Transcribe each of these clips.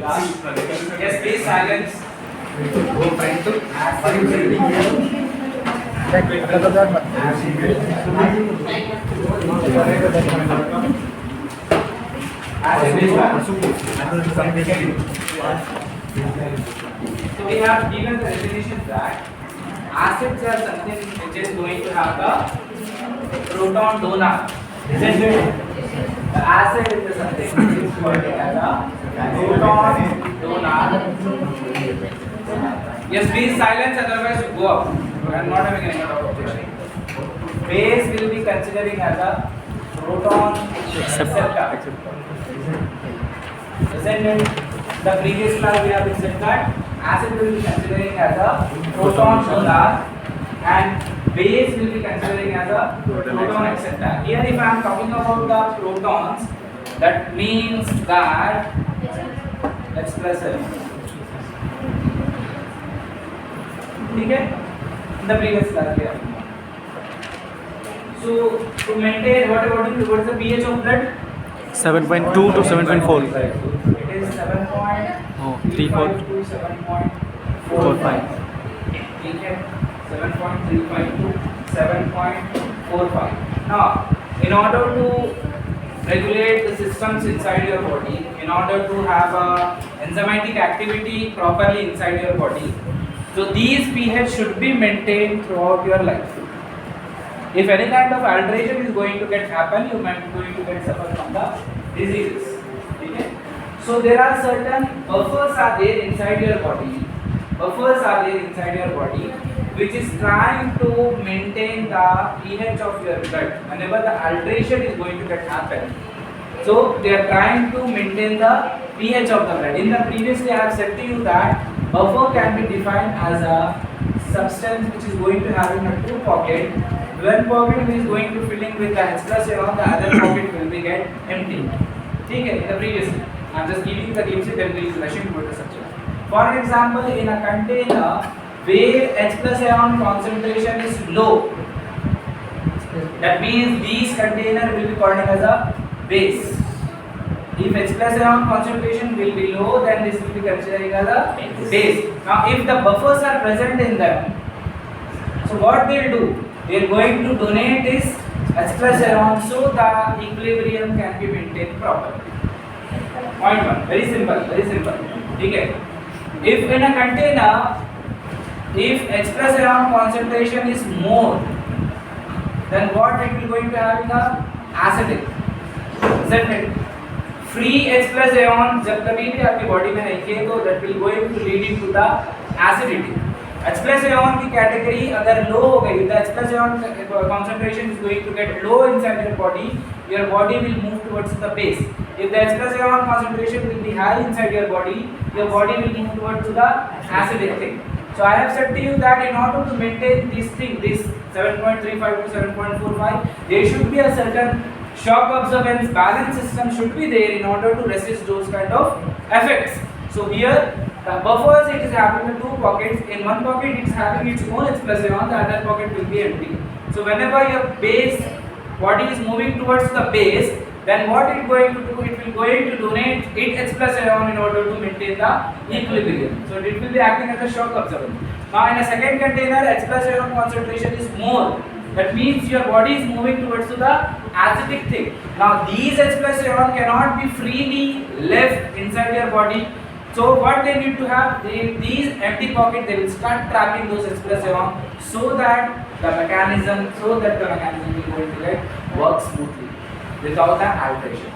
Yes, please silence. So we have given the definition that acids are something which is going to have a proton donor. Isn't it? The acid is something which is working as a proton donor. Yes, please silence, otherwise you go up. I am not having any kind of objection. Base will be considering as a proton acceptor. Isn't it? The previous class we have said that acid will be considering as a proton donor and base will be considering as a proton acceptor. Here if I am talking about the protons, that means that expressive. Okay? In the previous class we have. So to maintain what is the pH of blood? 7.2 to 7.4. It is 7.35 to 7.45. Okay, 7.35 to 7.45. Now, in order to regulate the systems inside your body, in order to have a enzymatic activity properly inside your body, so these pH should be maintained throughout your life. If any kind of alteration is going to get happen, you might be going to get suffer from the diseases. Okay? So there are certain buffers are there inside your body. Buffers are there inside your body, which is trying to maintain the pH of your blood. Whenever the alteration is going to get happen, so they are trying to maintain the pH of the blood. In the previously, I have said to you that buffer can be defined as a substance which is going to have in a two pocket. One pocket is going to fill in with the H plus ion, the other pocket will be get empty. Okay, in the previous, I am just giving the glimpse, then we will rushing toward the subject. For example, in a container where H plus ion concentration is low, that means these container will be called as a base. If H plus ion concentration will be low, then this will be considered as a base. Now, if the buffers are present in them, so what they will do? They are going to donate this H plus ion so the equilibrium can be maintained properly. Point one, very simple, very simple. Okay. If in a container, if H plus ion concentration is more, then what it will going to have in the acidic, isn't it? Free H plus ion जब कभी भी आपकी body में रहेंगे तो that will going to lead into the acidity. H plus ion की category अगर लो हो गई, the H plus ion concentration is going to get low inside your body will move towards the base. If the H plus ion concentration will be high inside your body will move towards the acidic thing. So I have said to you that in order to maintain this thing, this 7.35 to 7.45, there should be a certain shock absorbance balance system should be there in order to resist those kind of effects. So here the buffers, it is having the two pockets. In one pocket it is having its own H plus ion, the other pocket will be empty. So whenever your base body is moving towards the base, then what it going to do? It will going to donate it H plus ion in order to maintain the equilibrium. So it will be acting as a shock absorber. Now in a second container, H plus ion concentration is more. That means your body is moving towards to the acidic thing. Now these H plus ion cannot be freely left inside your body. So what they need to have, these empty pocket, they will start trapping those H plus ion so that the mechanism will going to get work smoothly without an alteration.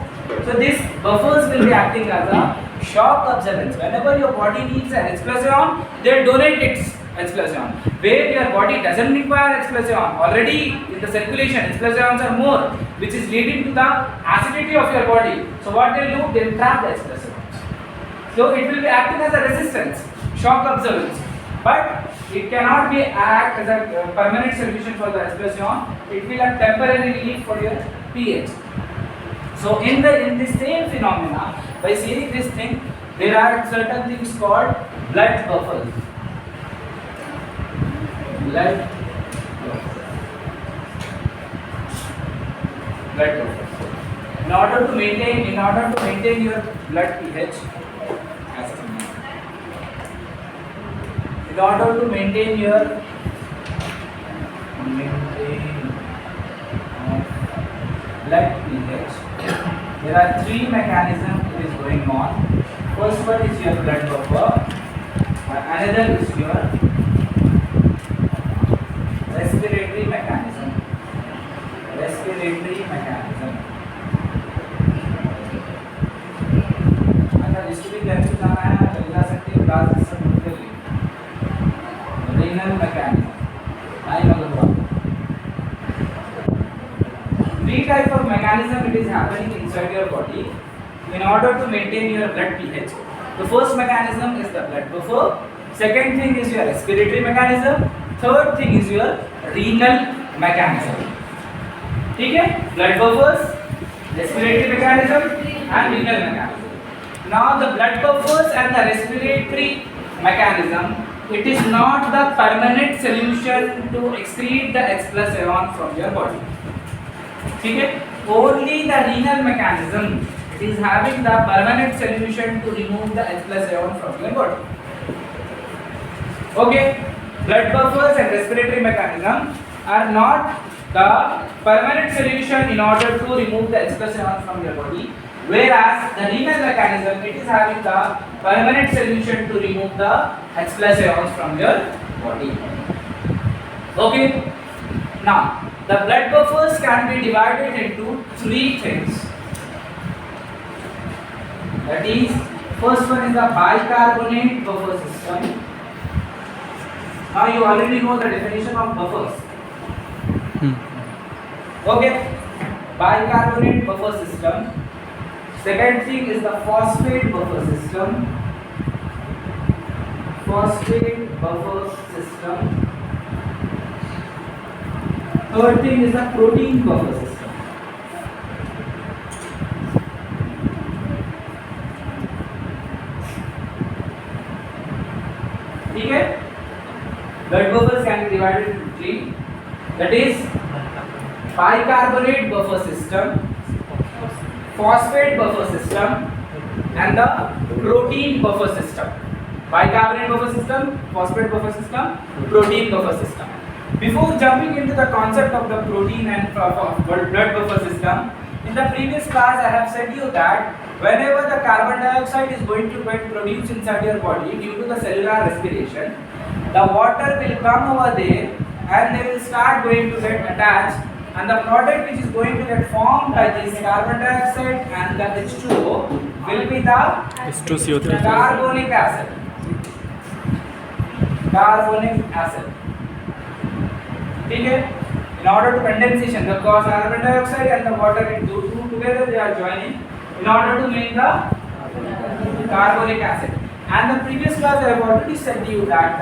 So these buffers will be acting as a shock absorbance. Whenever your body needs an H plus ion, they donate its H plus ion. Where your body doesn't require H plus ion, already in the circulation H plus ions are more, which is leading to the acidity of your body. So what they do, they will trap the H plus ions. So it will be acting as a resistance, shock absorbance. But it cannot be act as a permanent solution for the H plus ion. It will act temporarily for your pH. So in the same phenomena, by seeing this thing, there are certain things called blood buffers. Blood buffers. In order to maintain your blood pH, as in order to maintain your blood pH, there are three mechanisms it is going on. First one is your blood buffer, another is your respiratory mechanism. अच्छा history कैसे जाना है चल जा सकती है class से मुझे renal mechanism. I know the one. Three types of mechanism it is happening inside your body in order to maintain your blood pH. The first mechanism is the blood buffer. Second thing is your respiratory mechanism. Third thing is your renal mechanism. ठीक है? Blood buffers, respiratory mechanism and renal mechanism. Now the blood buffers and the respiratory mechanism, it is not the permanent solution to excrete the H plus ion from your body. ठीक है? Only the renal mechanism it is having the permanent solution to remove the H plus ion from your body. Okay, blood buffers and respiratory mechanism are not the permanent solution in order to remove the H plus ion from your body, whereas the renal mechanism it is having the permanent solution to remove the H plus ions from your body. Okay, now the blood buffers can be divided into three things. That is, first one is the bicarbonate buffer system. Now you already know the definition of buffers. Okay, bicarbonate buffer system. Second thing is the phosphate buffer system. Third thing is the protein buffer system. ठीक है? Blood buffers can be divided into three. That is bicarbonate buffer system, phosphate buffer system, and the protein buffer system. Bicarbonate buffer system, phosphate buffer system, protein buffer system. Before jumping into the concept of the protein and blood buffer system, in the previous class I have said you that whenever the carbon dioxide is going to get produced inside your body due to the cellular respiration, the water will come over there and they will start going to get attached, and the product which is going to get formed by this carbon dioxide and the H2O will be the H2CO3. carbonic acid. ठीक है? In order to condensation, the carbon dioxide and the water it two together they are joining in order to make the carbonic acid. And the previous class I have already said to you that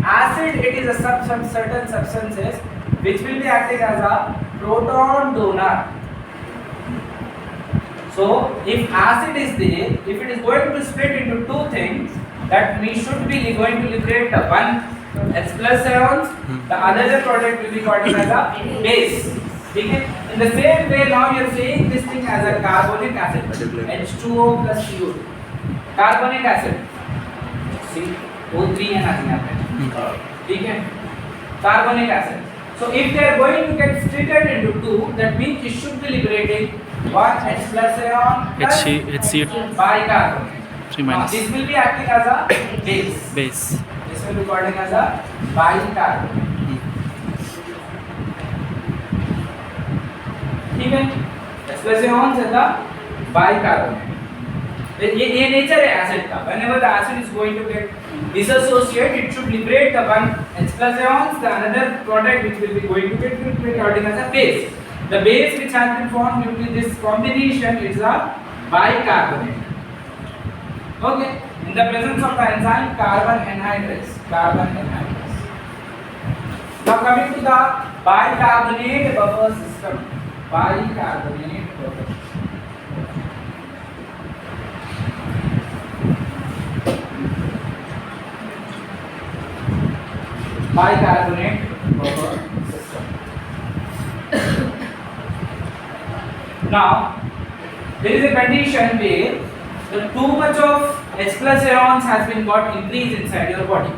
acid it is a certain substances which will be acting as a proton donor. So if acid is there, if it is going to split into two things, that means should be going to liberate the one H plus ions, the other product will be called as a base. Okay? In the same way, now you are saying this thing as a carbonic acid, H2O plus CO2. Carbonic acid, CO3 है ना यहाँ पे, ठीक है? Carbonic acid. So if they are going to get splitted into two, that means it should be liberating one H plus ion plus bicarbonate. 3 minus. This will be acting as a base. This will be called as a bicarbonate. ठीक है? H plus ions and the bicarbonate. ये nature है acid का. Whenever the acid is going to get dissociate, it should liberate the one H plus ions, the another product which will be going to get called as a base. The base which has been formed due to this combination is a bicarbonate. Okay. In the presence of the enzyme carbon anhydrase. Now coming to the bicarbonate buffer system. Bicarbonate buffer system. Now there is a condition where too much of H plus ions has been got increased inside your body.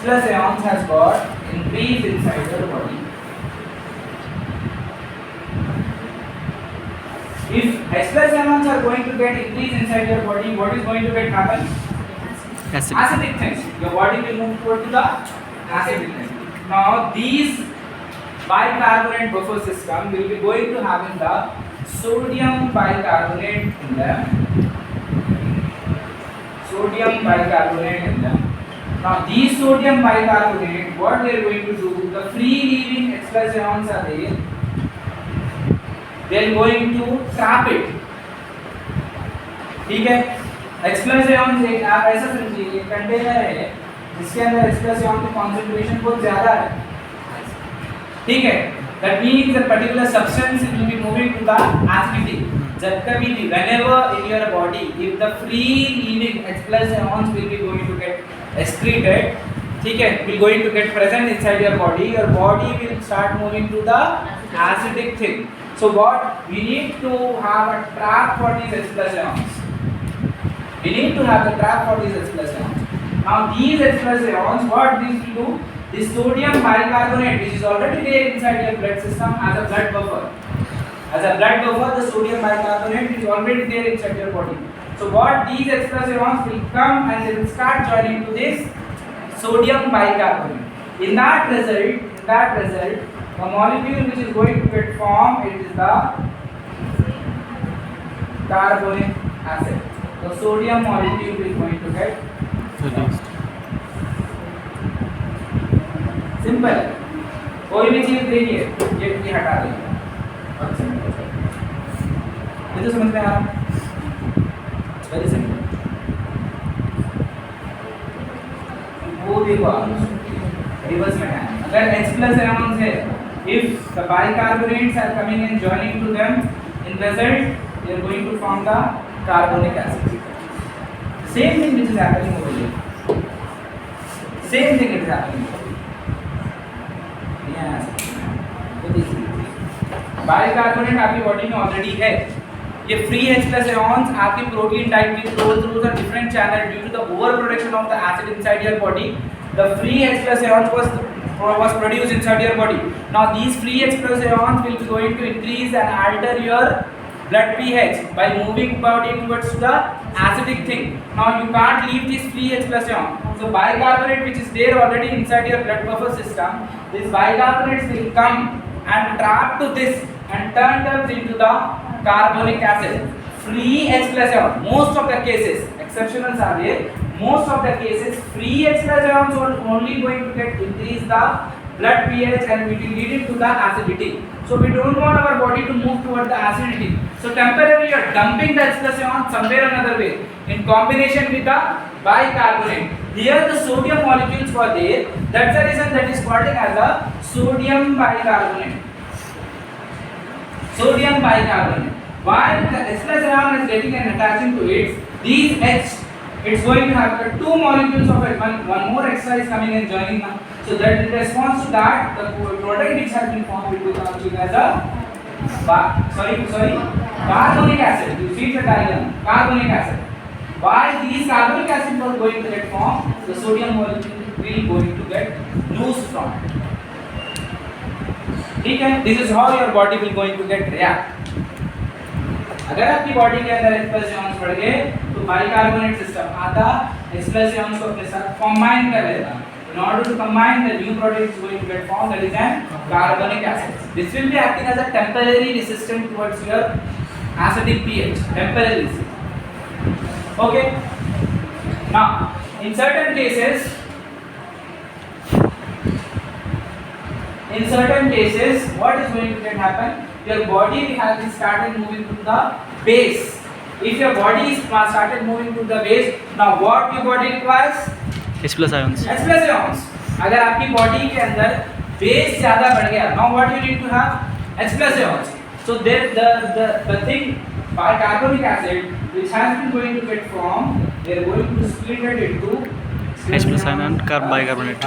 plus ions has got increase inside your body. If H plus ions are going to get increase inside your body, what is going to get happen? Acid. Acidic things. Your body will move toward to the acidic things. Now these bicarbonate buffer system will be going to having the sodium bicarbonate in them. Sodium bicarbonate in them. Now these sodium bicarbonate, what they are going to do, the free leaving H plus ions are there, they are going to trap it. ठीक है, H plus ions एक आप ऐसा समझिए एक container है जिसके अंदर H plus ion की concentration बहुत ज़्यादा है, ठीक है, that means a particular substance will be moving to the acidity. जब कभी भी whenever in your body if the free leaving H plus ions will be going to get excreted, ठीक है, will going to get present inside your body will start moving to the acidic thing. So what we need to have a trap for these H plus ions. We need to have a trap for these H plus ions. Now these H plus ions, what these will do? This sodium bicarbonate, which is already there inside your blood system as a blood buffer. As a blood buffer, the sodium bicarbonate is already there inside your body. So what these H plus ions will come and they will start joining to this sodium bicarbonate. In that result, the molecule which is going to get formed, it is the carbonic acid. The sodium molecule is going to get Released. Simple, कोई भी चीज देखिए ये हटा देंगे, ये तो समझ में आ रहा है, वेरी सिंपल। वो देखो आप रिवर्स में है, अगर H plus ions है, if the bicarbonates are coming and joining to them, in result they are going to form the carbonic acid. Same thing which is happening over here. Same thing is happening. Bicarbonate आपकी body में already है, ये free H plus ions आपकी protein type की flow through the different channel due to the overproduction of the acid inside your body. The free H plus ions was produced inside your body. Now these free H plus ions will be going to increase and alter your blood pH by moving body towards the acidic thing. Now you can't leave this free H plus ion. So bicarbonate which is there already inside your blood buffer system, these bicarbonates will come and trap to this and turn them into the carbonic acid. Free H plus ion, most of the cases, exceptionals are there, most of the cases free H plus ions are only going to get increase the blood pH and it will lead to the acidity. So we don't want our body to move toward the acidity. So temporarily you are dumping the H plus ion somewhere another way in combination with the bicarbonate. Here the sodium molecules were there. That's the reason that is called as a sodium bicarbonate. Sodium bicarbonate. While the H plus ion is getting and attaching to it, these H, it's going to have two molecules of it. One more extra is coming and joining now. So that in response to that, the product which has been formed will become as a carbonic acid. You see the diagram, carbonic acid. While these carbonic acid are going to get formed, the sodium molecule will going to get loose from it. Okay? This is how your body will going to get react. अगर आपकी body के अंदर H plus ions बढ़ गए तो bicarbonate system आता H plus ions को अपने साथ combine कर लेता. In order to combine, the new product is going to get formed, that is an carbonic acid. This will be acting as a temporary resistant towards your acidic pH. Temporary resistant. Okay. Now, in certain cases, what is going to get happen? Your body has started moving to the base. If your body is started moving to the base, now what your body requires? H plus ions. H plus ions. अगर आपकी body के अंदर base ज़्यादा बढ़ गया, now what you need to have? H plus ions. So there the thing bicarbonic acid which has been going to get formed, they are going to split it into H plus ion and bicarbonate.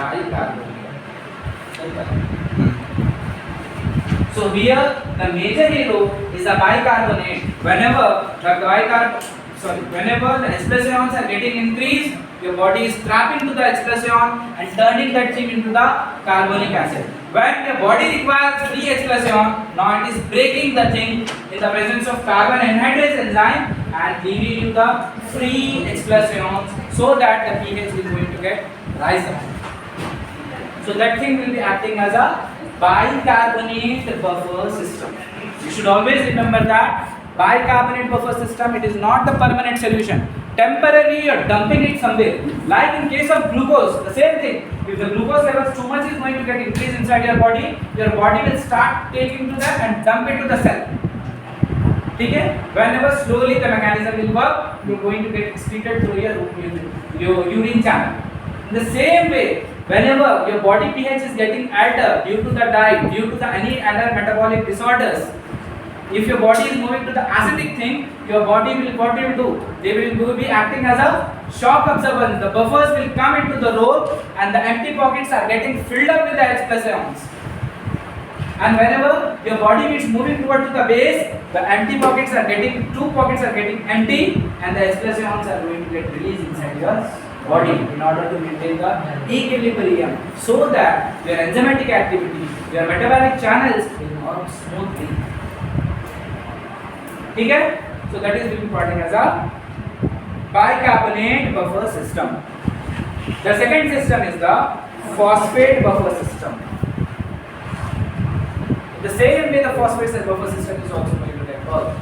So here the major hero is the bicarbonate. Whenever the whenever the H plus ions are getting increased, your body is trapping to the H plus ion and turning that thing into the carbonic acid. When your body requires free H plus ion, now it is breaking the thing in the presence of carbon anhydrase enzyme and giving you the free H plus ions, so that the pH is going to get rise up. So that thing will be acting as a bicarbonate buffer system. You should always remember that bicarbonate buffer system, it is not the permanent solution. Temporarily you are dumping it somewhere. Like in case of glucose, the same thing. If the glucose levels too much is going to get increased inside your body will start taking to that and dump it to the cell. Okay? Whenever slowly the mechanism will work, you are going to get excreted through your urine channel. In the same way, whenever your body pH is getting altered due to the diet, due to any other metabolic disorders, if your body is moving to the acidic thing, your body will, what it will do? They will be acting as a shock absorbance. The buffers will come into the role and the empty pockets are getting filled up with the H plus ions. And whenever your body is moving towards the base, the empty pockets are getting, two pockets are getting empty and the H plus ions are going to get released inside your body in order to maintain the equilibrium, so that your enzymatic activity, your metabolic channels will work smoothly. Okay? So that is important as a bicarbonate buffer system. The second system is the phosphate buffer system. The same way the phosphate buffer system is also going to get work.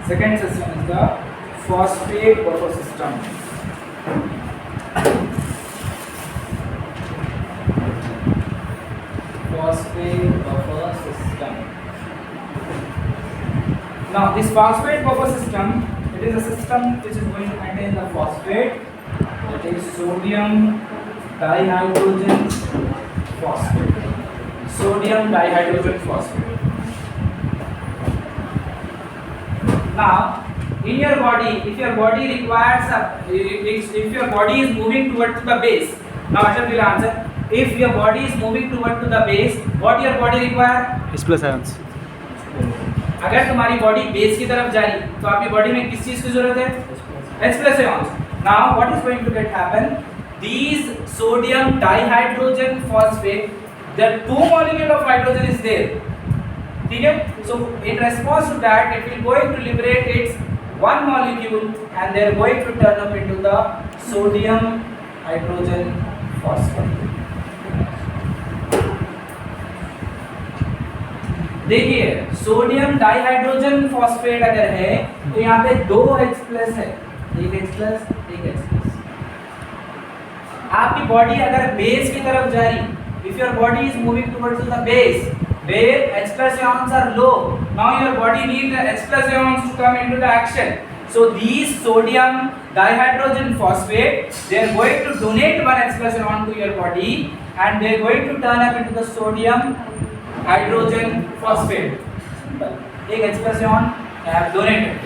Second system is the phosphate buffer system. Phosphate buffer system. Now this phosphate buffer system, it is a system which is going to contain the phosphate, that is sodium dihydrogen phosphate. Sodium dihydrogen phosphate. Now in your body, if your body requires if your body is moving towards the base, now Ashar will answer. If your body is moving towards to the base, what your body require? H plus ions. अगर तुम्हारी body base की तरफ जा रही तो आपकी body में किस चीज की जरूरत है? H plus ions. Now what is going to get happen? These sodium dihydrogen phosphate, the two molecule of hydrogen is there. ठीक है? So in response to that, it will going to liberate its one molecule and they are going to turn up into the sodium hydrogen phosphate. देखिए sodium dihydrogen phosphate अगर है तो यहाँ पे दो H plus है, एक H प्लस एक H प्लस। आपकी बॉडी अगर बेस की तरफ जा रही, if your body is moving towards the base where H plus ions are low, now your body needs the H plus ions to come into the action. So these sodium dihydrogen phosphate, they are going to donate one H plus ion to your body and they are going to turn up into the sodium hydrogen phosphate. एक H plus ion I have donated.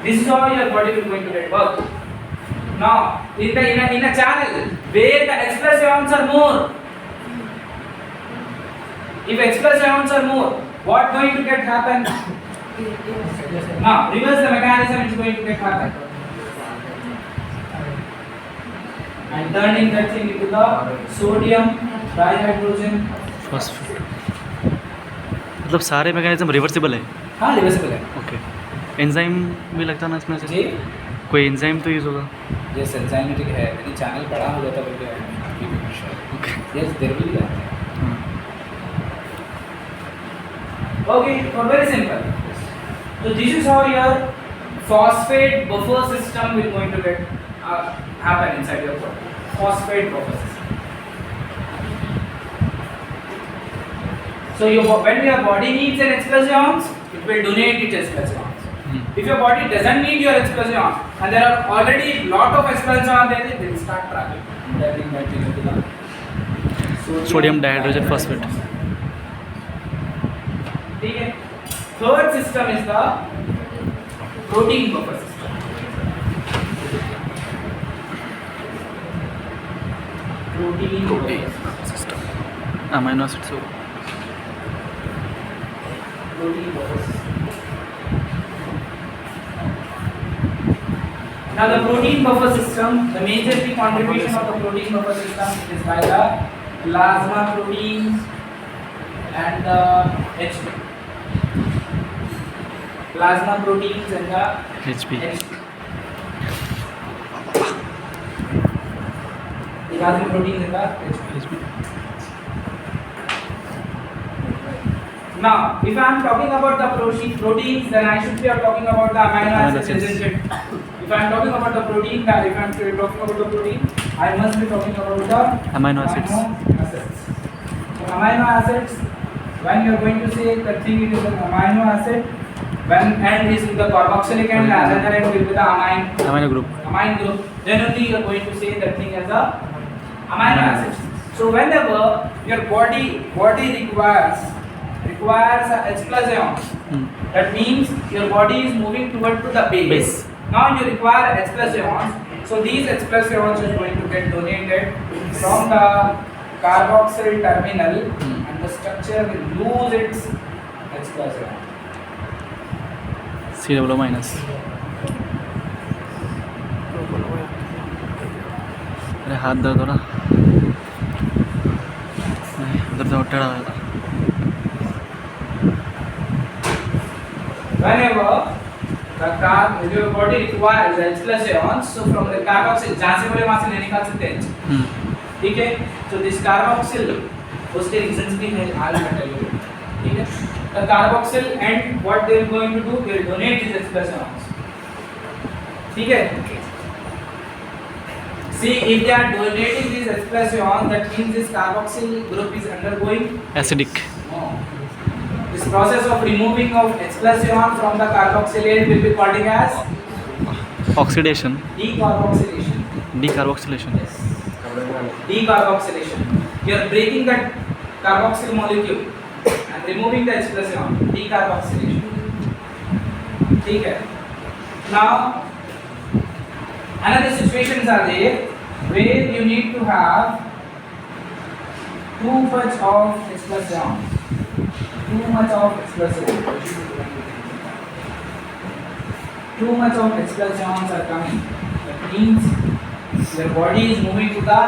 This is how your body will going to get work. Now in a channel where the H plus ions are more, if H plus ions are more, what going to get happen? Now reverse the mechanism is going to get happen and turning that thing into the sodium dihydrogen phosphate. मतलब सारे mechanism reversible है? हाँ reversible है। Okay. Enzyme भी लगता ना इसमें से? जी कोई एंजाइम तो यूज़ होगा? यस एंजाइमेटिक है, यदि चैनल बड़ा हो जाता है तो okay. Yes there will be. Okay for very simple, so this is how your phosphate buffer system will going to get happen inside your body. Phosphate buffer system. So when your body needs an H plus ions, it will donate its H plus ions. If your body doesn't need your H plus ions and there are already lot of H plus ions there, they will start traveling. Sodium dihydrogen phosphate. ठीक है। Third system is the protein buffer system. Protein buffer system. Amino acids हो। Protein buffer system. Now the protein buffer system, the major key contribution of the protein buffer system is by the plasma proteins and the HP. Plasma proteins and the HP. Plasma proteins and the HP. Now, if I am talking about the proteins, then I should be talking about the amino acids, isn't it? If I am talking about the protein, then if I am talking about the protein, I must be talking about the Amino acids. So amino acids, when you are going to say the thing it is an amino acid, when end is with the carboxylic and another end will be the Amino group. amine group, then only you are going to say that thing as a amino acids. So whenever your body requires a H plus ion. That means your body is moving toward to the base. Now you require H plus ions. So these H plus ions are going to get donated from the carboxyl terminal and the structure will lose its H plus ion. C double O minus. अरे हाथ दर्द हो रहा, उधर से उठा रहा था. Whenever your body requires H plus ions, so from the carboxyl, जहाँ से बोले वहाँ से नहीं निकाल सकते H. ठीक है? So this carboxyl, उसके reasons भी है, I'll tell you. ठीक है? The carboxyl and what they are going to do, they will donate these H plus ions. ठीक है? See, if they are donating these H plus ions, that means this carboxyl group is undergoing Acidic. no. This process of removing of H plus ion from the carboxylate will be called as Oxidation. decarboxylation. Decarboxylation. Yes. Decarboxylation. You are breaking that carboxyl molecule and removing the H plus ion. Decarboxylation. ठीक है. Now, another situations are there where you need to have too much of H plus ion. Too much of H plus ions. Too much of H plus ions are coming. That means your body is moving to the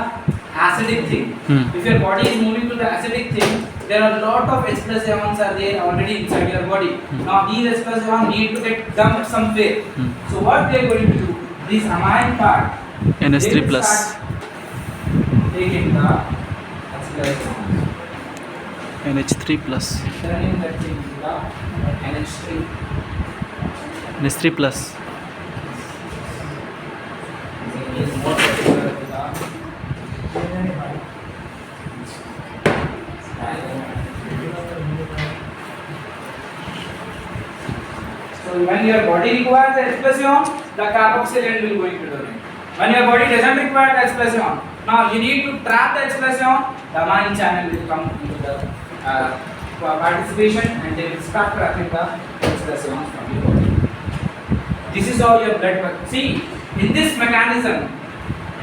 acidic thing. If your body is moving to the acidic thing, there are a lot of H plus ions are there already inside your body. Now these H plus ions need to get dumped somewhere. So what they are going to do? This amine part. NH3 plus. Taking the H plus ions. NH3 plus. Turning that thing to the NH3. NH3 plus. Is more particular to the so when your body requires the H plus ion, the carboxyl end will going to donate. When your body doesn't require the H plus ion, now you need to trap the H plus ion, the amine channel will come into the participation and they will start trapping the H plus ions from your body. This is how your blood. See, in this mechanism,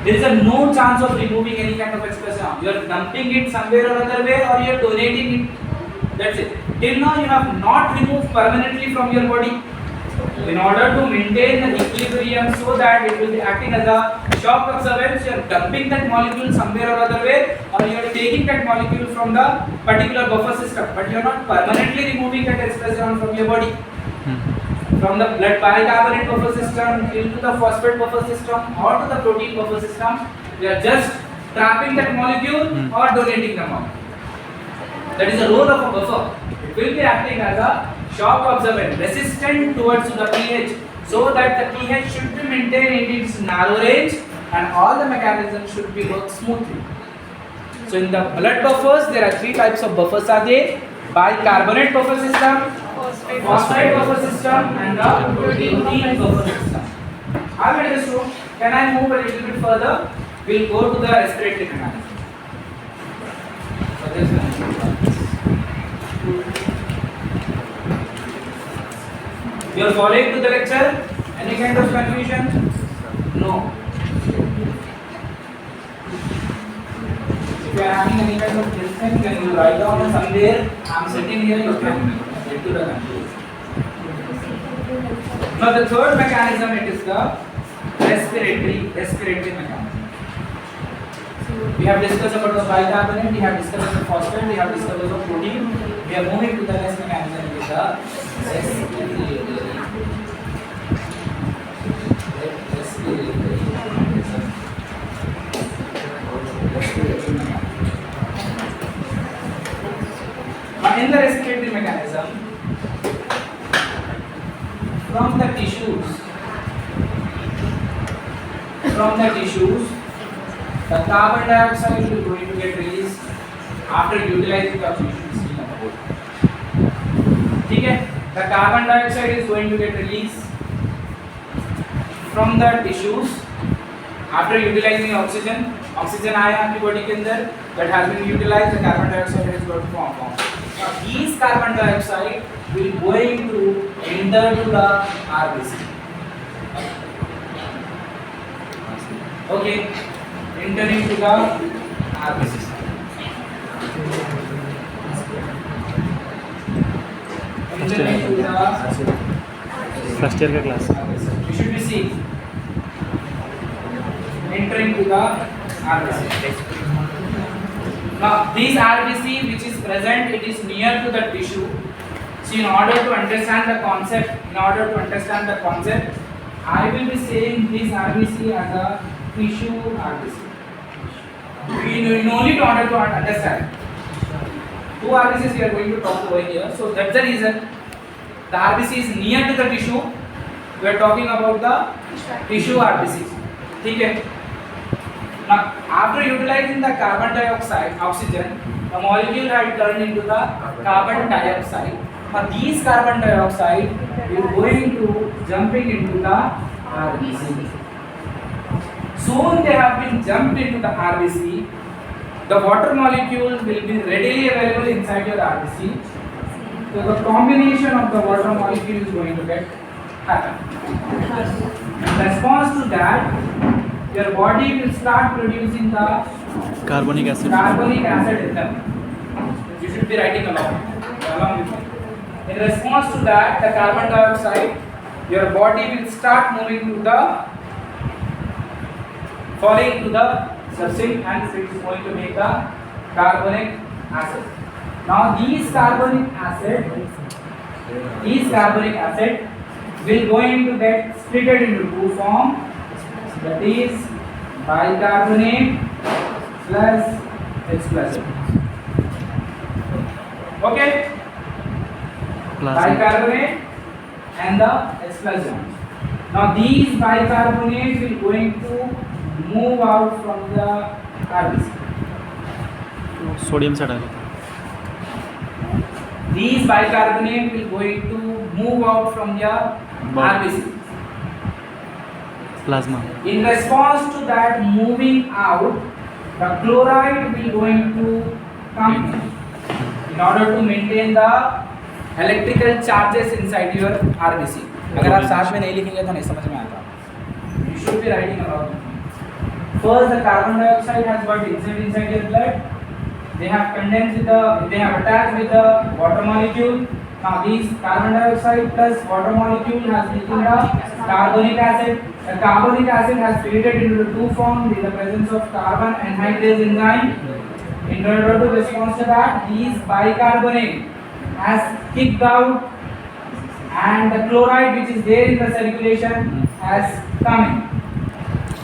there is a no chance of removing any kind of H plus ion. You are dumping it somewhere or other way, or you are donating it. That's it. Till now, you have not removed permanently from your body. In order to maintain the equilibrium so that it will be acting as a shock absorbance, you are dumping that molecule somewhere or other way, or you are taking that molecule from the particular buffer system, but you are not permanently removing that H plus ion from your body. From the blood bicarbonate buffer system into the phosphate buffer system or to the protein buffer system, we are just trapping that molecule or donating the molecule. That is the role of a buffer. It will be acting as a shock absorbent, resistant towards the pH, so that the pH should be maintained in its narrow range and all the mechanisms should be work smoothly. So in the blood buffers, there are three types of buffers are there: bicarbonate buffer system, phosphate buffer system, and the protein buffer system. I will just show. Can I move a little bit further? We'll go to the respiratory mechanism. So this you are following to the lecture? Any kind of confusion? No. If you are having any kind of question, can you write down somewhere? I am sitting here, you can get to the conclusion. Now the third mechanism, it is the respiratory mechanism. We have discussed about the bicarbonate, we have discussed about the phosphate, we have discussed about the protein. We are moving to the next mechanism, which is the respiratory mechanism. Now, in the respiratory mechanism, from the tissues, the carbon dioxide is going to get released after utilizing the oxygen stream of the body. Okay? The carbon dioxide is going to get released from the tissues after utilizing oxygen. Oxygen आया आपकी body के अंदर, that has been utilized. The carbon dioxide is going to form. Now these carbon dioxide will going to enter to the RBC. Okay, entering to the RBC. Entering to the first year का class you should be seeing entering to the RBC. Now this RBC which is present, it is near to the tissue. So in order to understand the concept, I will be saying this RBC as a tissue RBC. We no need to order to understand. Two RBCs we are going to talk over here. So that's the reason the RBC is near to the tissue. We are talking about the tissue RBC. Okay. Now after utilizing the carbon dioxide, oxygen, the molecule had turned into the carbon dioxide. Now these carbon dioxide is going to jumping into the RBC. Soon they have been jumped into the RBC. The water molecule will be readily available inside your RBC. So the combination of the water molecule is going to get happen. In response to that, your body will start producing the कार्बनिक acid ether. You should be writing along with me. In response to that, the carbon dioxide, your body will start moving to the falling to the surface and it is going to make the carbonic acid. Now these carbonic acid will going to get splitted into two forms, that is bicarbonate plus H plus. Okay? Bicarbonate and the H plus ions. Now these bicarbonate will going to move out from the RBC. Sodium से हटा देता These bicarbonate will going to move out from the RBC. Plasma In response to that moving out, the chloride will going to come in order to maintain the electrical charges inside your RBC. अगर आप साथ में नहीं लिखेंगे तो नहीं समझ में आएगा. You should be writing about it. First, the carbon dioxide has got inside your blood. They have attached with the water molecule. Now these carbon dioxide plus water molecule has become the carbonic acid. The carbonic acid has splitted into the two forms in the presence of carbon anhydrase enzyme. In order to respond to that, these bicarbonate has kicked out and the chloride which is there in the circulation has come in.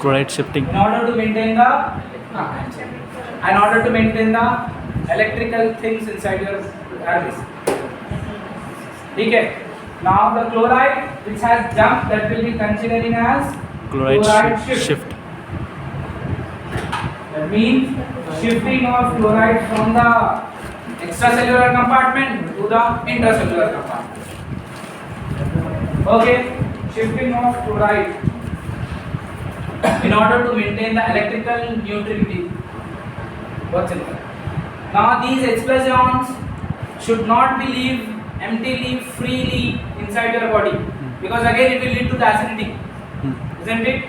Chloride shifting In order to maintain the electrical things inside your RBC. Okay. Now the chloride which has jumped, that will be considering as chloride shift That means shifting of chloride from the extracellular compartment to the intracellular compartment. Okay, shifting of chloride in order to maintain the electrical neutrality. What's it? Now these H plus ions should not be emptily freely inside your body, because again it will lead to the acidity, isn't it?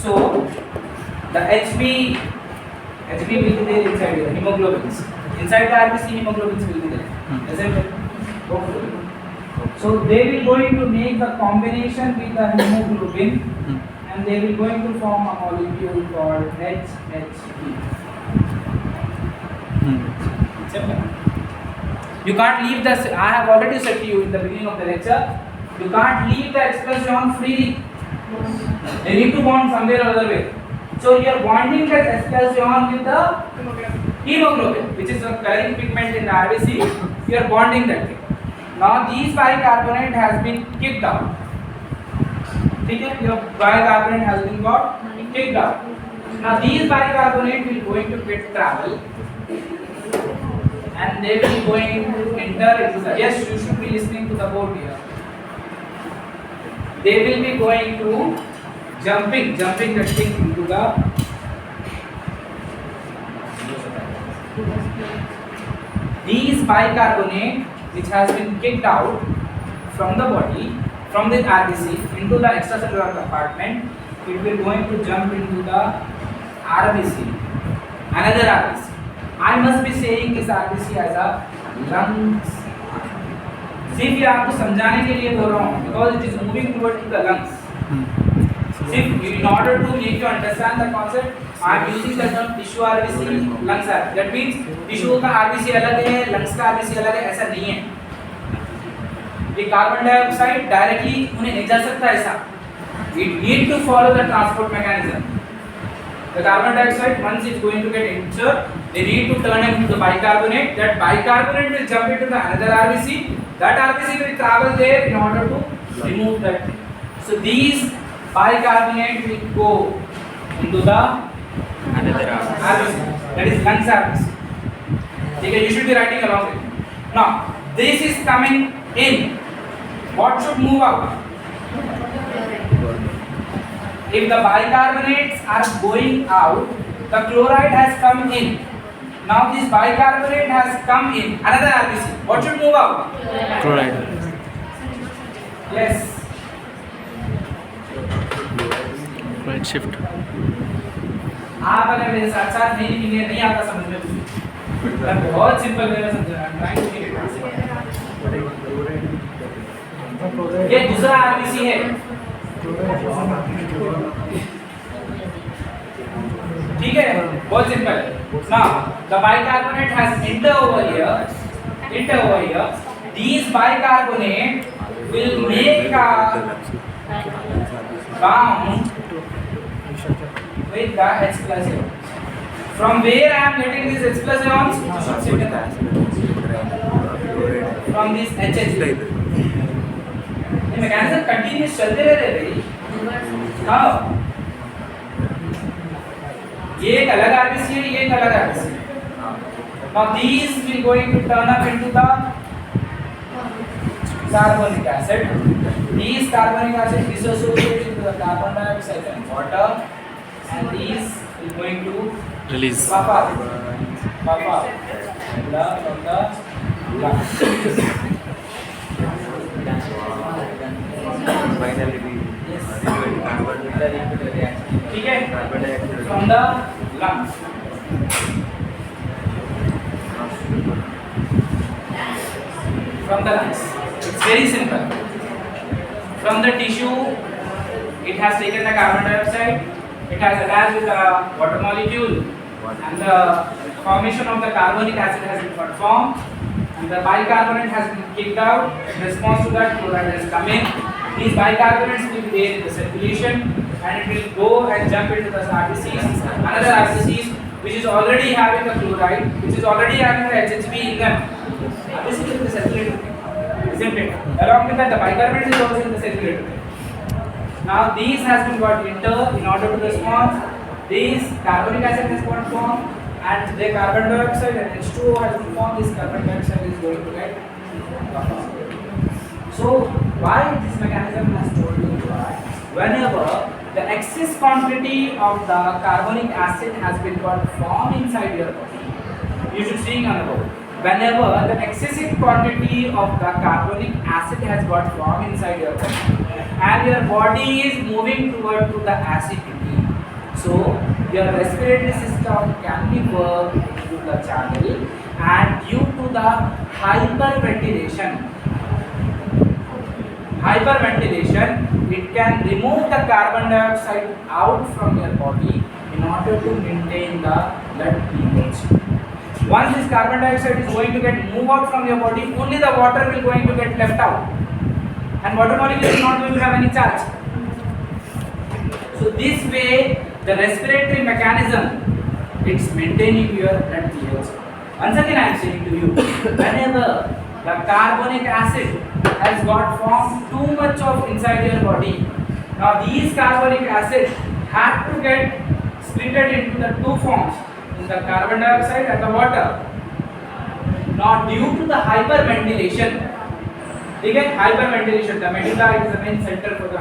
So the HB will be there inside your hemoglobins. Inside the RBC, hemoglobins will be there, isn't it? Hopefully. So they will going to make the combination with the hemoglobin, and they will going to form a molecule called HHP. Simple. You can't leave the. I have already said to you in the beginning of the lecture. You can't leave the expulsion freely. They need to bond somewhere or other way. So you are bonding that expulsion with the hemoglobin, which is a coloring pigment in the RBC. You are bonding that thing. Now these bicarbonate has been kicked out. Okay, your bicarbonate has been got kicked out. Now these bicarbonate will going to get travel, and they will going to enter into the. Yes, you should be listening to the board here. They will be going to jumping that thing into the. These bicarbonate, which has been kicked out from the body, from the RBC into the extracellular compartment, it will going to jump into the RBC, another RBC. I must be saying this RBC as a lungs. सिर्फ ये आपको समझाने के लिए बोल रहा हूँ, because it is moving towards the lungs. सिर्फ in order to make you understand the concept, I am using the term tissue RBC, lungs RBC. That means tissue का RBC अलग है, lungs का RBC अलग है, ऐसा नहीं है. ये कार्बन डाइऑक्साइड डायरेक्टली उन्हें नहीं जा सकता ऐसा. It need to follow the transport mechanism. The carbon dioxide, once it's going to get entered, they need to turn into the bicarbonate. That bicarbonate will jump into the another RBC. That RBC will travel there in order to remove that thing. So these bicarbonate will go into the another RBC. That is lungs RBC. Okay, you should be writing along with it. Now, this is coming in. What should move out? If the bicarbonates are going out, the chloride has come in. Now this bicarbonate has come in. Another RBC. What should move out? Chloride. Yes. Right shift. आप अगर मेरे साथ साथ नहीं आता समझ में मुझे, मैं बहुत सिंपल वे में समझा रहा हूँ. ये दूसरा RBC है. ठीक है, बहुत simple. Now the bicarbonate has entered over here. These bicarbonate will make a bound with the H plus ion. From where I am getting these H plus ions? From this HH. ये mechanism continuous चलते रहते हैं भाई. हाँ, ये एक अलग RBC है, ये एक अलग RBC है. Now these will going to turn up into the carbonic acid. These carbonic acid dissociate into the carbon dioxide and water, and these will going to Release. puff up from the lungs. ठीक है, from the lungs. From the lungs. It's very simple. From the tissue, it has taken the carbon dioxide, it has attached with the water molecule, and the formation of the carbonic acid has been performed, and the bicarbonate has been kicked out. In response to that, chloride has come in. These bicarbonates will be there in the circulation, and it will go and jump into the RBCs, another RBCs which is already having the chloride, which is already having the HHP in them. RBC is in the circulator, isn't it? Along with that, the bicarbonate is also in the circulator. Now these has been got entered in order to respond. These carbonic acid has got formed, and the carbon dioxide and H2O has been formed. This carbon dioxide is going to get. So why this mechanism has told you that whenever the excess quantity of the carbonic acid has been got formed inside your body, you should see on the board. Whenever the excessive quantity of the carbonic acid has got formed inside your body, and your body is moving toward to the acidity, so your respiratory system can be worked into the channel, and due to the hyperventilation, it it can remove the carbon dioxide out from your body in order to maintain the blood pH. Once this carbon dioxide is going to get moved out from your body, only the water will going to get left out, and water molecule is not going to have any charge. So this way, the respiratory mechanism, it's maintaining your blood pH. Once again, I am saying to you, whenever the carbonic acid has got formed too much of inside your body, now these carbonic acid have to get splitted into the two forms, in the carbon dioxide and the water. Now due to the hyperventilation, again hyperventilation, the medulla is the main center for the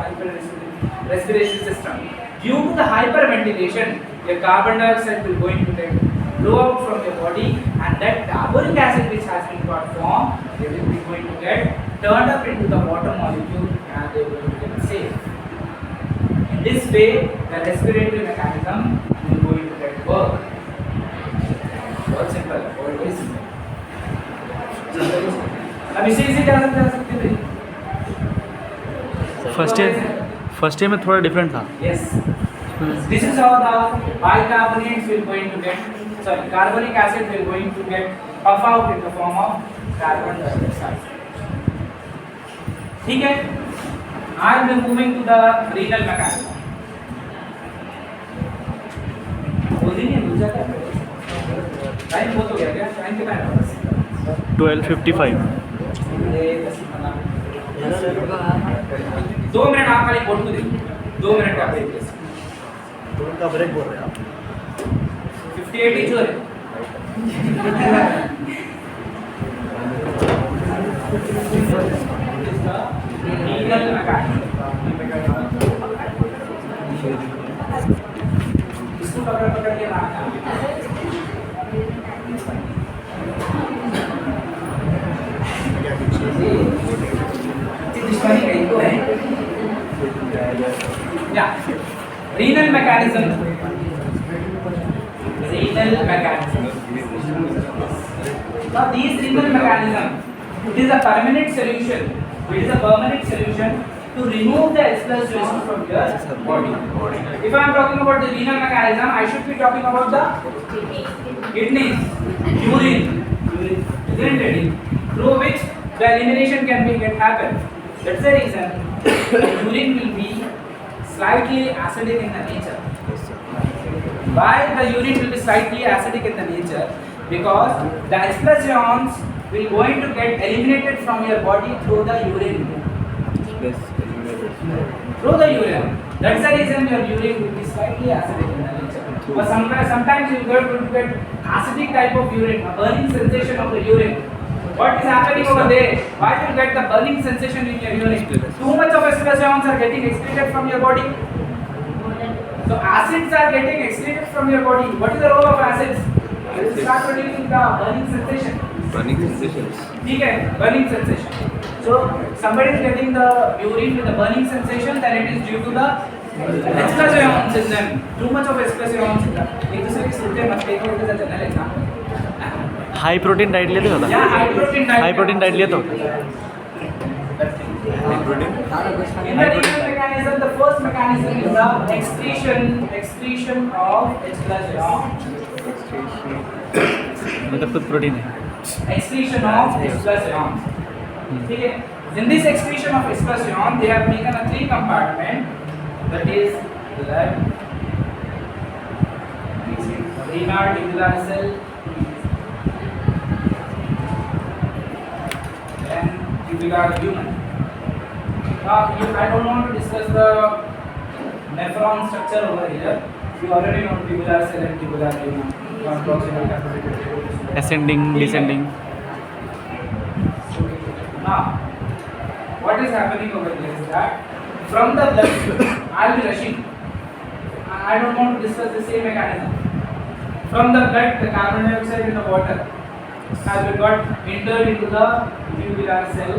respiration system. Due to the hyperventilation, your carbon dioxide will going to get blow out from your body, and that carbonic acid which has been got formed, they will be going to get turned up into the water molecule and they will get safe. In this way, the respiratory mechanism will going to get work. Very simple, very simple. अब इसे जा सकते थे। First year में थोड़ा different था। Yes. This is how the bicarbonates will going to get, sorry, carbonic acid will going to get puff out in the form of carbon dioxide. ठीक है? I am moving to the renal mechanism. बोलिए दूसरा क्या? Time बहुत हो गया क्या? Time कितना है बस? 12:55। 2 मिनट आप खाली बोल दो, 2 मिनट का ब्रेक। का ब्रेक बोल रहे हैं आप? 58 इंच हो रहे। रीनल मेकानिज्म, इसको पकड़ के रखना। Yeah, renal mechanism. Renal mechanism. Now these renal mechanism, it is a permanent solution. It is a permanent solution to remove the excess waste from your body. If I am talking about the renal mechanism, I should be talking about the kidneys, urine, through which the elimination can be get happen. That's the reason the urine will be slightly acidic in the nature. Why the urine will be slightly acidic in the nature? Because the H+ ions will going to get eliminated from your body through the urine. Through the urine. That's the reason your urine will be slightly acidic in the nature. But sometimes you going to get acidic type of urine, a burning sensation of the urine. What is happening over there? Why do you get the burning sensation in your urine? Too much of H+ ions are getting excreted from your body. So acids are getting excreted from your body. What is the role of acids? It will start producing the burning sensation. Burning sensations. ठीक है, burning sensation. So somebody is getting the urine with a burning sensation, then it is due to the H+ ions in them. Too much of H+ ions in them. एक दूसरे की सुनते मत देखो, इधर general exam. High protein diet लेते होता? Yeah, high protein diet लेते होता? In the renal mechanism, the first mechanism is the excretion of H+ ion. मतलब खुद प्रोटीन है। Excretion of H+ ion. ठीक है? In this excretion of H+ ion, they have taken a 3 compartment, that is blood, renal tubular cell, and tubular human. Now, I don't want to discuss the nephron structure over here. You already know tubular cell and tubular human. Ascending, descending. Now, what is happening over here is that from the blood, I will be rushing. I don't want to discuss the same mechanism. From the blood, the carbon dioxide in the water has got entered into the tubular cell,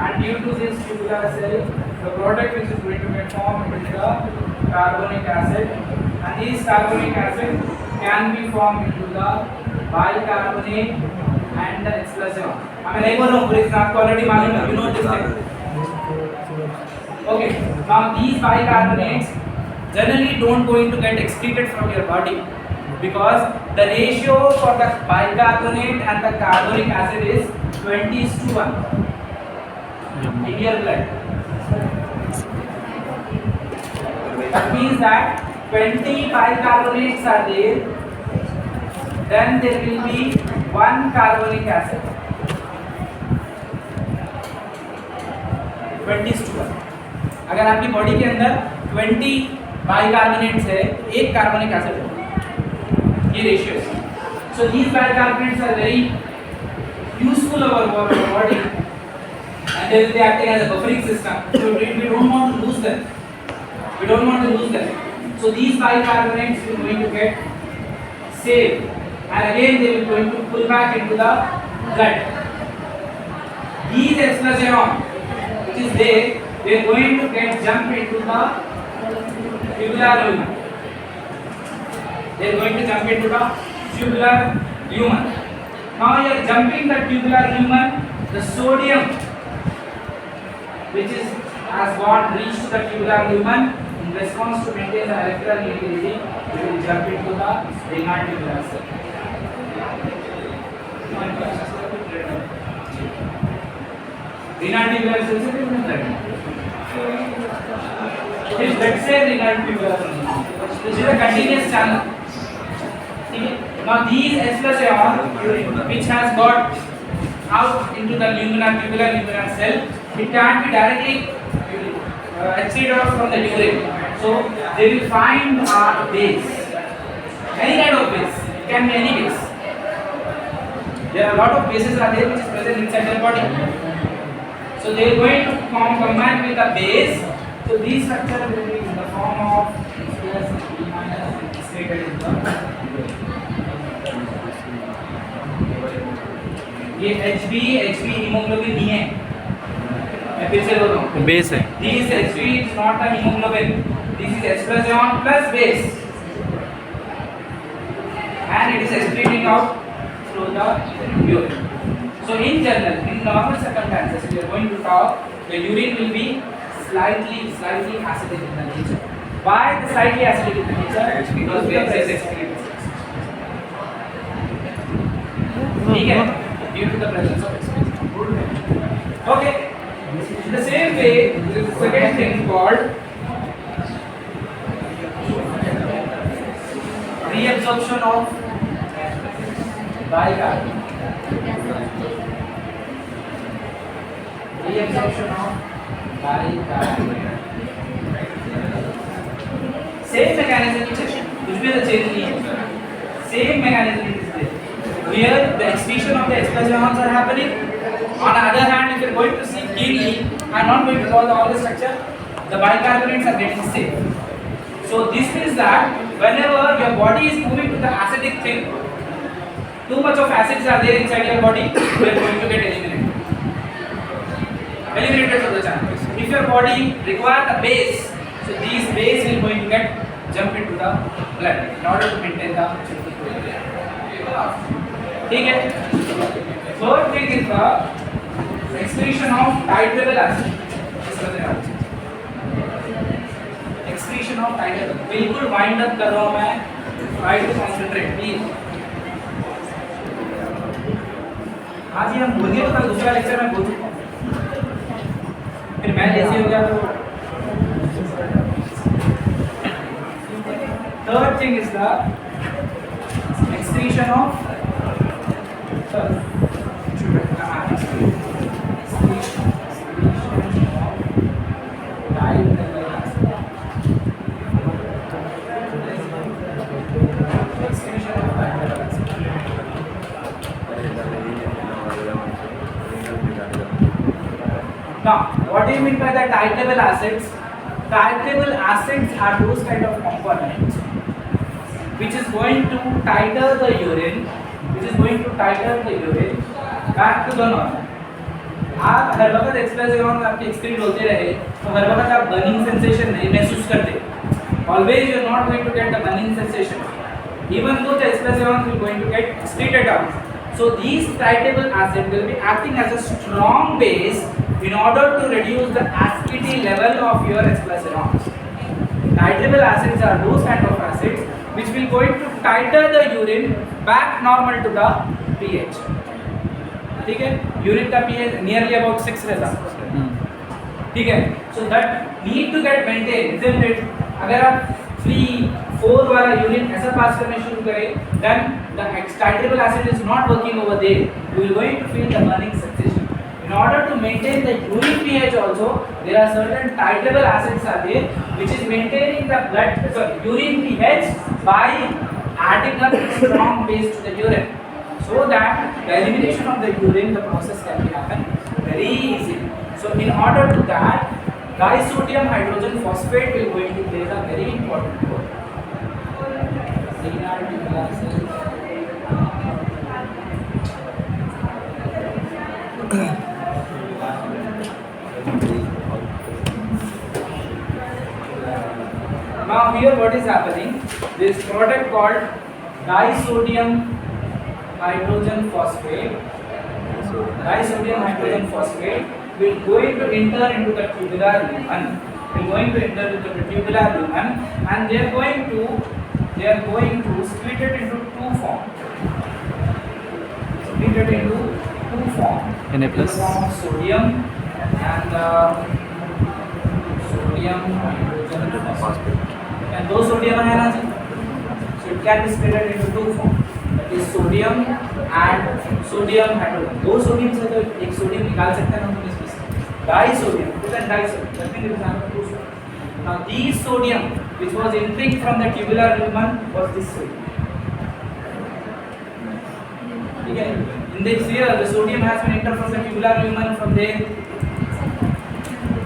and due to this tubular cell, the product which is going to get formed is the carbonic acid, and this carbonic acid can be formed into the bicarbonate and the H+ion. I mean, नहीं बोल रहा हूँ, आपको already मालूम है, you know this thing. Okay, now these bicarbonates generally don't going to get excreted from your body because the ratio for the bicarbonate and the carbonic acid is 20:1 in your blood. That means that 20 bicarbonates are there, then there will be 1 carbonic acid. 20:1. अगर आपकी body के अंदर 20 bicarbonates है, एक कार्बनिक acid है, ये ratio है. So these bicarbonates are very useful for our body and they will be acting as a buffering system. So we don't want to lose them. We don't want to lose them. So these bicarbonates will going to get saved and again they will going to pull back into the blood. These H+ion which is there, they are going to get jump into the tubular lumen. They are going to jump into the tubular lumen. Now you are jumping the tubular lumen, the sodium which is has got reached the tubular lumen in response to maintain the electrical integrity, it will jump into the renal tubular cell. Renal tubular cell से कितना blood? If let's say renal tubular cell, this is a continuous channel. Now these H+ion which has got out into the tubular cell, it can't be directly excreted out from the urine. So they will find a base, any kind of base, it can be any base. There are a lot of bases are there which is present inside their body. So they are going to combine with the base. So these structure will be in the form of H plus B minus excreted in the ये HB haemoglobin नहीं है, मैं फिर से बोल रहा हूँ, base है. this HB is not the hemoglobin, this is H+ion plus base and it is excreting out through the urine. So in general, in normal circumstances, we are going to talk, the urine will be slightly acidic in the nature. Why the slightly acidic in the nature? Because we have less excreted. ठीक है? Due to the presence of excretion. Okay. In the same way, there is a second thing called reabsorption of bicarbonate. Reabsorption of bicarbonate. Same mechanism is there. कुछ भी तो change नहीं है. Same mechanism is there. Here the excretion of the H+ions are happening. On the other hand, if you are going to see keenly, I am not going to draw all the structure. The bicarbonates are getting saved. So this means that whenever your body is moving to the acidic thing, too much of acids are there inside your body, you are going to get eliminated. Eliminated from the channel. If your body requires a base, so these base will going to get jump into the blood in order to maintain the ठीक है. Third thing is the excretion of titrable acid. Excretion of titrable. बिल्कुल wind up कर रहा हूँ मैं. Try to concentrate, please. हाँ जी, हम बोलिए तो कल दूसरा लेक्चर में बोल चुका हूँ. फिर मैं जैसे हो गया तो. Third thing is the excretion of Now, what do you mean by the titrable acids? Titrable acids are those kind of components which is going to titre the urine, back to the normal. आप हर वक्त H+ion आपके excrete होते रहे तो हर वक्त आप burning sensation नहीं महसूस करते. Always you are not going to get the burning sensation, even though the H+ion will going to get excreted out. So these titrable acid will be acting as a strong base in order to reduce the acidity level of your H plus ions. Titratable acids are those kind of acids which will going to titrate the urine back normal to the pH. ठीक है, urine का pH nearly about 6 रहता है, ठीक है. So that need to get maintained, isn't it? अगर आप 3-4 वाला यूरिन ऐसा पास करने शुरू करें, then the titratable acid is not working over there. You will going to feel the burning sensation. In order to maintain the urine pH also, there are certain titratable acids are there which is maintaining the urine pH by adding up strong base to the urine, so that the elimination of the urine, the process can be happen very easily. So in order to that, disodium hydrogen phosphate will going to play a very important role. Now here what is happening? This product called disodium hydrogen phosphate. Disodium hydrogen phosphate will going to enter into the tubular lumen. Will going to enter into the tubular lumen, and they are going to split it into two forms. Split it into two forms. Na plus. Form of sodium and sodium hydrogen phosphate. And those sodium ions, so it can be split into two forms. That is sodium and sodium hydrogen. दो sodium से तो एक sodium निकाल सकते हैं हम इसमें से. Disodium, put that disodium. That means it is not two sodium. Now these sodium which was entering from the tubular lumen was this sodium. Okay. In this here, the sodium has been entered from the tubular lumen from there.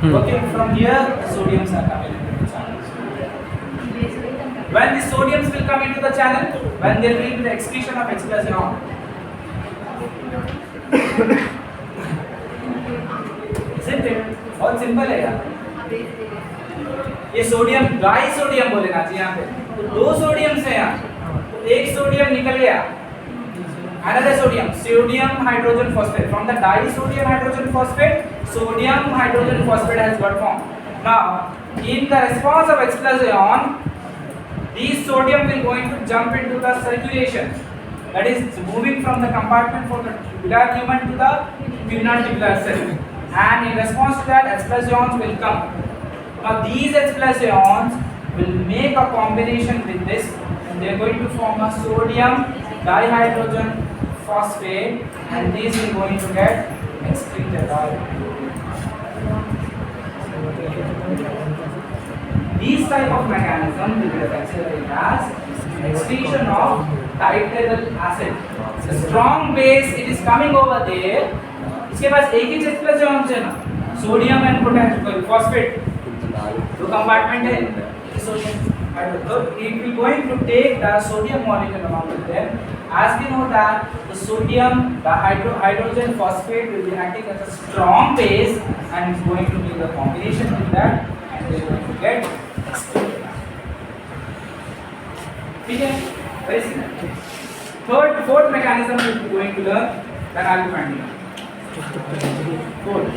Okay, from here the sodiums are coming into the channel. When the sodiums will come into the channel, when there will be the excretion of H plus ion. Isn't it? बहुत simple है यार. ये sodium disodium बोलेगा जी यहाँ पे. तो दो sodium से यहाँ, तो एक सोडियम निकल गया. Another sodium hydrogen phosphate. From the disodium hydrogen phosphate, sodium hydrogen phosphate has got formed. Now, in the response of H plus ion, these sodium will going to jump into the circulation. That is moving from the compartment for the tubular lumen to the tubular cell. And in response to that, H plus ions will come. Now, these H plus ions will make a combination with this, and they are going to form a sodium dihydrogen phosphate, and these are going to get excreted out. These type of mechanism will be considered as excretion of titratable acid. The strong base, it is coming over there. इसके पास एक ही H plus ion है ना, sodium and potassium phosphate, दो compartment है. Sodium So it will going to take the sodium molecule along with them. As we know that the sodium, the hydrogen phosphate will be acting as a strong base, and is going to be the combination with that, and they are going to get excreted. Okay, very simple. Fourth mechanism we are going to learn. Then I will continue. Fourth.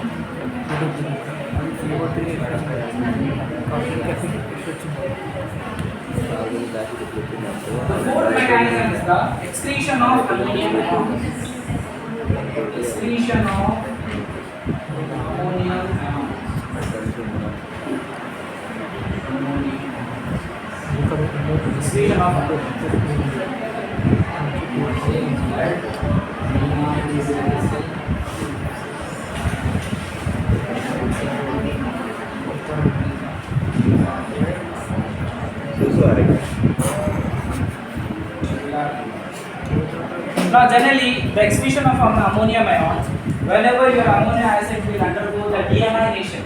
The fourth mechanism is the excretion of ammonium ions. Excretion of ammonium ions. Excretion of Now generally the excretion of ammonium ions, whenever your ammonia acid will undergo the deamination,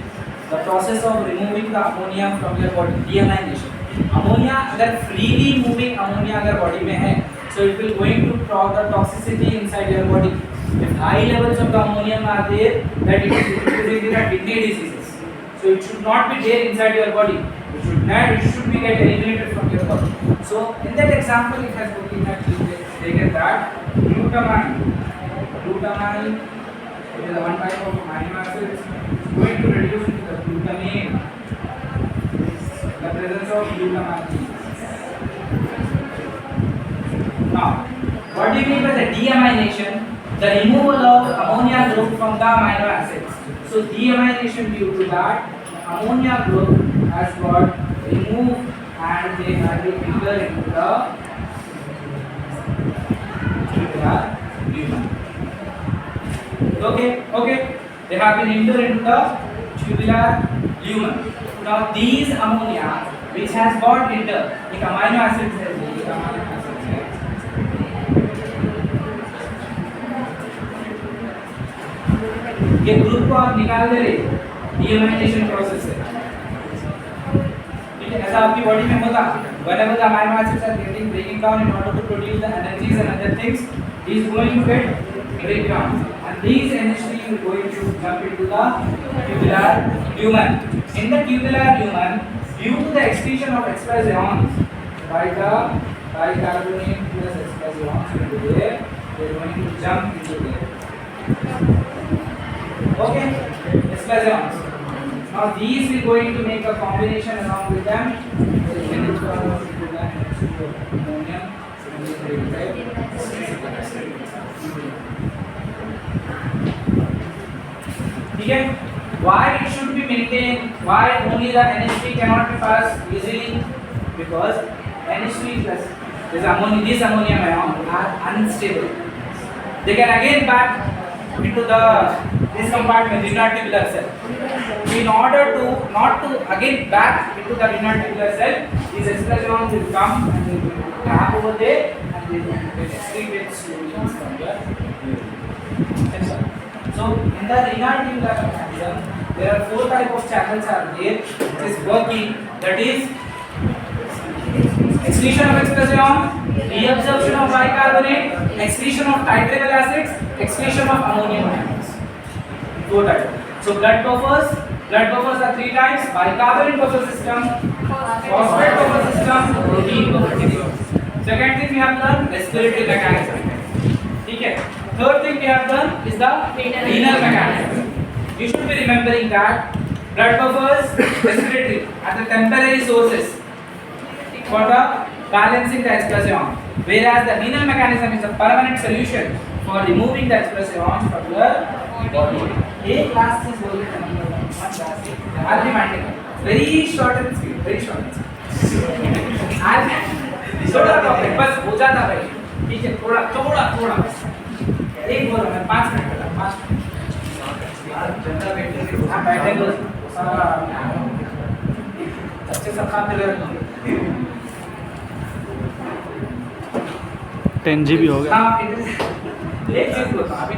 the process of removing the ammonia from your body, deamination. Ammonia अगर freely moving ammonia अगर body में है, so it will going to cause the toxicity inside your body. If high levels of the ammonium are there, that it is increasing the kidney diseases. So it should not be there inside your body. It should be get eliminated from your body. So in that example, it has taken that glutamine It is one type of amino acid. It's going to reduce into the glutamine. The presence of glutamate. Now, what do you mean by the deamination? The removal of ammonia group from the amino acids. So deamination, due to that, ammonia group has got removed and they have been entered into the tubular lumen. Okay, they have been entered into the tubular lumen. Now these ammonia which has got entered, एक amino acids है, ये group को आप निकाल दे रहे deamination process से, ठीक है? ऐसा आपकी बॉडी में होता, whenever the amino acids are getting breaking down in order to produce the energies and other things, is going to get break down, and these NH3 is going to jump into the tubular lumen. In the tubular lumen, due to the excretion of express ions by the bicarbonate plus express ions into there, they are going to jump into there. Okay, express ions. Now these we going to make a combination along with them. Okay. Why it should be maintained? Why only the NH3 cannot be passed easily? Because NH3 plus this ammonium ion are unstable. They can again back into this compartment, renal tubular cell. In order to not to again back into the renal tubular cell, these express ions will come and they will trap over there and they will excrete slowly from the urine. So in the renal tubular mechanism, there are 4 types of channels are there which is working. That is excretion of express ion, reabsorption of bicarbonate, excretion of titratable acids, excretion of ammonium ions. 4 types. So blood buffers are 3 types: bicarbonate buffer system, phosphate buffer system, protein buffer system. Second thing we have done, respiratory mechanism. Okay. Third thing we have done is the renal mechanism. You should be remembering that blood buffers, respiratory are the temporary sources for the balancing the express ion, whereas the renal mechanism is a permanent solution for removing the express ions from your body. एक class is one class. I'll be minding. Very short and sweet. Very short and sweet. थोड़ा topic बस हो जाता भाई. ठीक है, थोड़ा. एक बोलो मैं 5 मिनट का 5 मिनट. जनता बैठेंगे. हाँ बैठेंगे. सारा अच्छे सब खाते रहे. 10 GB हो गया. हाँ एक चीज बोलता हूँ अभी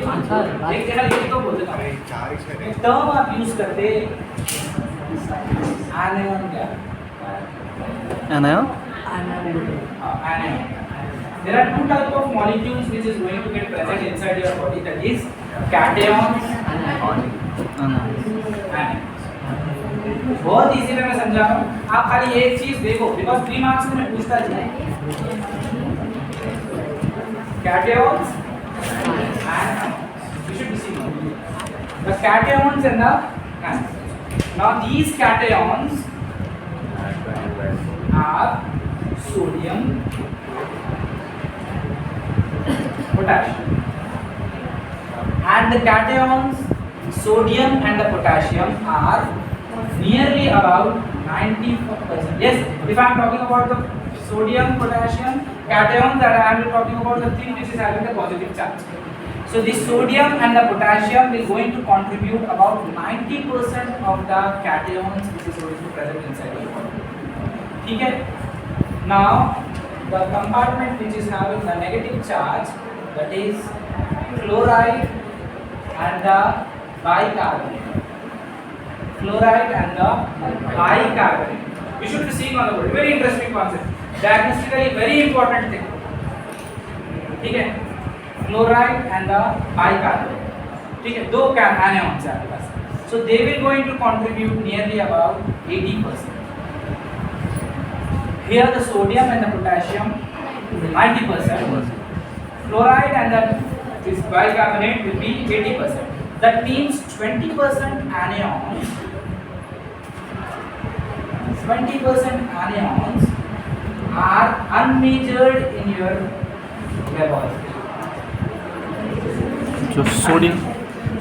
एक जगह ये तो बोलते था टर्म आप यूज करते आने क्या anion? anion. There are 2 types of molecules which is going to get present inside your body, that is cations and anions. बहुत इजी में मैं समझा रहा हूँ, आप खाली एक चीज देखो बिकॉज 3 मार्क्स में पूछता है cations and anions. You should be seeing the cations and the anions. Now these cations are sodium, potassium, and the cations, sodium and the potassium are nearly about 90%. Yes, if I am talking about the sodium, potassium, cations, that I am talking about the thing which is having the positive charge. So the sodium and the potassium is going to contribute about 90% of the cations which is going to be present inside your body. Okay. Now the compartment which is having the negative charge, that is chloride and the bicarbonate. Chloride and the bicarbonate. You should be seeing on the board. Very interesting concept. Diagnostically very important thing. Okay. Chloride and the bicarbonate. Okay. 2 anions are there. So they will going to contribute nearly about 80%. Here the sodium and the potassium 90%. Chloride and the bicarbonate will be 80%. That means 20% anions, 20% anions are unmeasured in your laboratory. जो sodium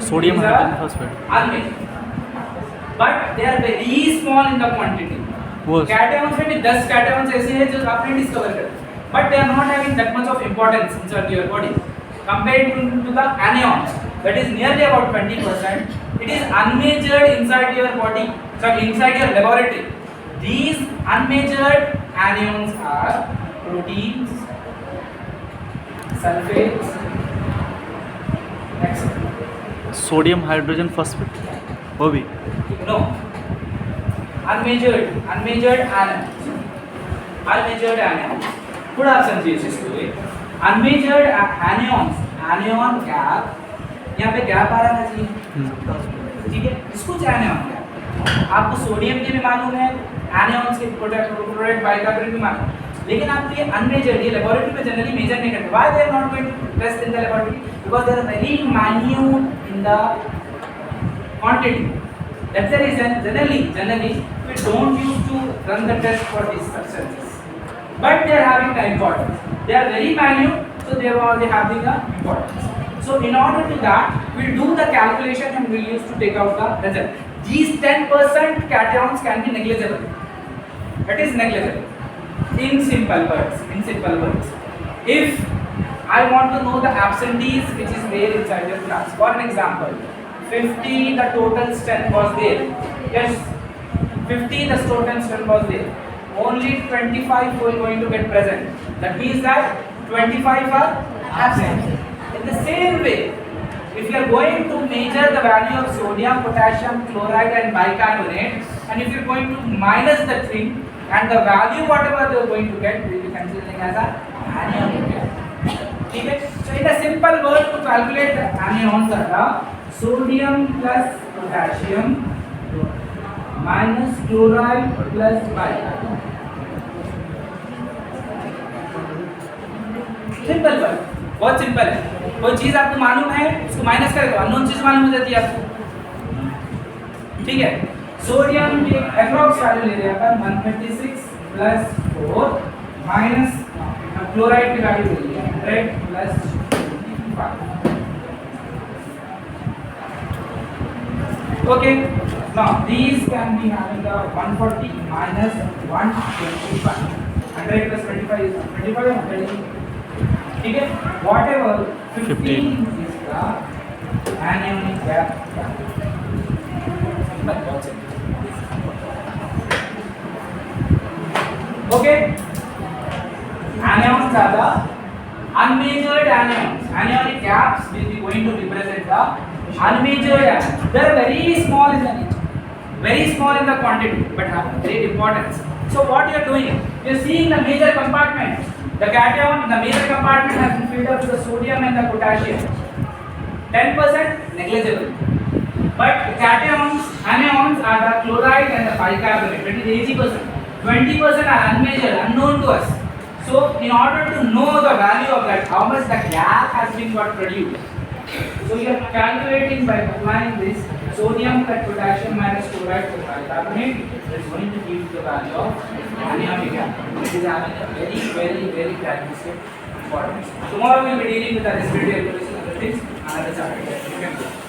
These are hydrogen phosphate unmeasured, but they are very small in the quantity. वो Cations में भी 10 cations ऐसे हैं जो आपने discover करे, but they are not having that much of importance inside your body compared to the anions that is nearly about 20%. It is unmeasured inside your body, so inside your laboratory. These unmeasured anions are proteins, sulfates, etc. Sodium hydrogen phosphate वो भी No, unmeasured anions. Unmeasured anions. Put option Jesus to it. Unmeasured anions. Anion gap. यहाँ पे gap आ रहा है जी, ठीक है, इसको anion gap. आपको सोडियम के भी मालूम है, anions के प्रोडक्ट बाइकार्बोनेट भी मालूम है, लेकिन आप ये अनमेजर्ड, ये लेबोरेटरी में जनरली मेजर नहीं करते. Why they are not going to test in the laboratory? Because they are very minute in the quantity. That's the reason generally we don't used to run the test for these substances. But they are having the importance. They are very minute, so they are already having the importance. So in order to that, we'll do the calculation and we'll use to take out the result. These 10% cations can be negligible. It is negligible. In simple words, if I want to know the absentees which is there inside your class, for an example, 50 the total strength was there. Yes, 50 the total strength was there. Only 25 were going to get present. That means that 25 are absent. In the same way, if you are going to measure the value of sodium, potassium, chloride and bicarbonate, and if you are going to minus the thing, and the value whatever they are going to get, we will be considering as a anion gap. Okay? So in a simple word to calculate the anions are sodium plus potassium minus chloride plus bicarbonate. Simple word, बहुत simple है. कोई चीज आपको मालूम है उसको minus कर दो, अननोन चीज मालूम हो जाती है आपको. ठीक है, सोडियम की अप्रॉक्स वैल्यू ले रहे हैं अपन 136 प्लस 4 माइनस क्लोराइड की वैल्यू ले लिया 100 plus 5. Okay, now these can be having the 140 minus 125. 100 plus 25 is 25 or 30. ठीक है, whatever 15 is the anionic gap. Okay, anions are the unmeasured anions. Anionic gaps will be going to represent the unmeasured anions. They are very small in the quantity, but have great importance. So what you are doing? You are seeing the major compartment. The cation in the major compartment has been filled up with the sodium and the potassium. 10% negligible. But the cations, anions are the chloride and the bicarbonate. That is 80%. 20% are unmeasured, unknown to us. So in order to know the value of that, how much the gap has been got produced. So you are calculating by applying this sodium plus potassium minus chloride plus bicarbonate. It is going to give you the value of anionic gap. It is having a very characteristic importance. Tomorrow we will be dealing with the respiratory equation and other things, another chapter.